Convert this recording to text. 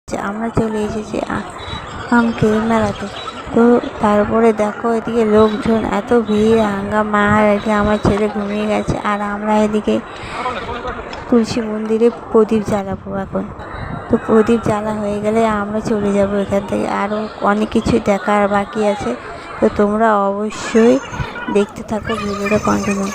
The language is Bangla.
হচ্ছে। আমরা চলে এসেছি আম মেলাতে। তো তারপরে দেখো এদিকে লোকজন এত ভিড়, হাঙ্গামা। আর এদিকে আমার ছেলে ঘুমিয়ে গেছে, আর আমরা এদিকে তুলসী মন্দিরে প্রদীপ জ্বালাবো এখন। তো প্রদীপ জ্বালা হয়ে গেলে আমরা চলে যাব এখান থেকে। আরও অনেক কিছু দেখার বাকি আছে, তো তোমরা অবশ্যই দেখতে থাকো, ভিডিওটা কন্টিনিউ।